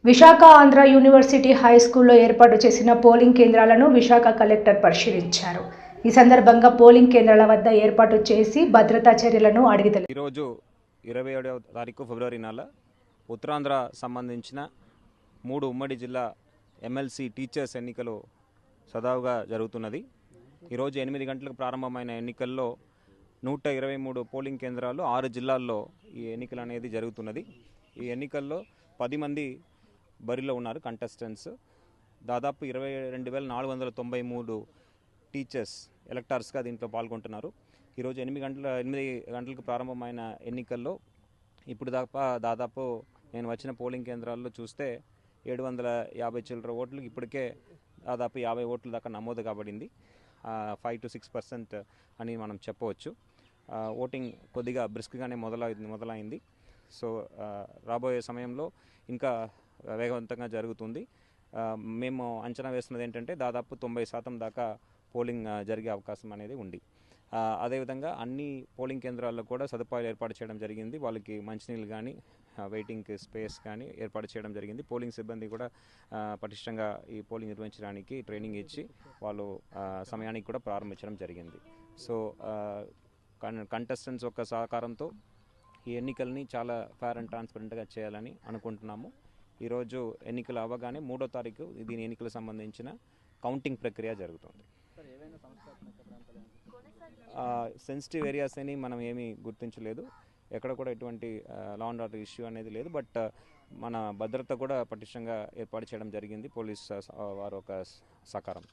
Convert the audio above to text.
Visakha Andhra university high స్కూల్లో ఏర్పాటు చేసిన పోలింగ్ కేంద్రాలను విశాఖ కలెక్టర్ పరిశీలించారు. ఈ సందర్భంగా పోలింగ్ కేంద్రాల వద్ద ఏర్పాటు చేసి భద్రతా చర్యలను అడిగి తెలుసుకున్నారు. ఈరోజు 27వ తారీఖు ఫిబ్రవరి నెల ఉత్తరాంధ్ర సంబంధించిన 3 ఉమ్మడి జిల్లా ఎమ్మెల్సీ టీచర్స్ ఎన్నికలు సజావుగా జరుగుతున్నది. ఈరోజు 8 గంటలకు ప్రారంభమైన ఎన్నికల్లో 123 పోలింగ్ కేంద్రాలు 6 జిల్లాల్లో ఈ ఎన్నికలు అనేది జరుగుతున్నది. ఈ ఎన్నికల్లో 10 మంది బరిలో ఉన్నారు కంటెస్టెంట్స్. దాదాపు 22,493 టీచర్స్ ఎలక్టర్స్గా దీంట్లో పాల్గొంటున్నారు. ఈరోజు 8 గంటలకు ప్రారంభమైన ఎన్నికల్లో ఇప్పుడు దాదాపు నేను వచ్చిన పోలింగ్ కేంద్రాల్లో చూస్తే 750 చిల్లర ఓట్లు ఇప్పటికే దాదాపు 50 ఓట్ల దాకా నమోదు కాబడింది. 5 to 6% అని మనం చెప్పవచ్చు. ఓటింగ్ కొద్దిగా బ్రిస్క్గానే మొదలైంది. సో రాబోయే సమయంలో ఇంకా వేగవంతంగా జరుగుతుంది. మేము అంచనా వేస్తున్నది ఏంటంటే దాదాపు 90% దాకా పోలింగ్ జరిగే అవకాశం అనేది ఉంది. అదేవిధంగా అన్ని పోలింగ్ కేంద్రాల్లో కూడా సదుపాయాలు ఏర్పాటు చేయడం జరిగింది. వాళ్ళకి మంచినీళ్ళు కానీ వెయిటింగ్ స్పేస్ కానీ ఏర్పాటు చేయడం జరిగింది. పోలింగ్ సిబ్బంది కూడా పటిష్టంగా ఈ పోలింగ్ నిర్వహించడానికి ట్రైనింగ్ ఇచ్చి వాళ్ళు సమయానికి కూడా ప్రారంభించడం జరిగింది. సో కంటెస్టెంట్స్ యొక్క సహకారంతో ఈ ఎన్నికల్ని చాలా ఫేర్ అండ్ ట్రాన్స్పరెంట్గా చేయాలని అనుకుంటున్నాము. ఈరోజు ఎన్నికలు అవ్వగానే 3వ తారీఖు దీని ఎన్నికలకు సంబంధించిన కౌంటింగ్ ప్రక్రియ జరుగుతుంది. సెన్సిటివ్ ఏరియాస్ అని మనం ఏమీ గుర్తించలేదు. ఎక్కడ కూడా ఎటువంటి లా అండ్ ఆర్డర్ ఇష్యూ అనేది లేదు. బట్ మన భద్రత కూడా పటిష్టంగా ఏర్పాటు చేయడం జరిగింది పోలీస్ వారి ఒక సహకారం.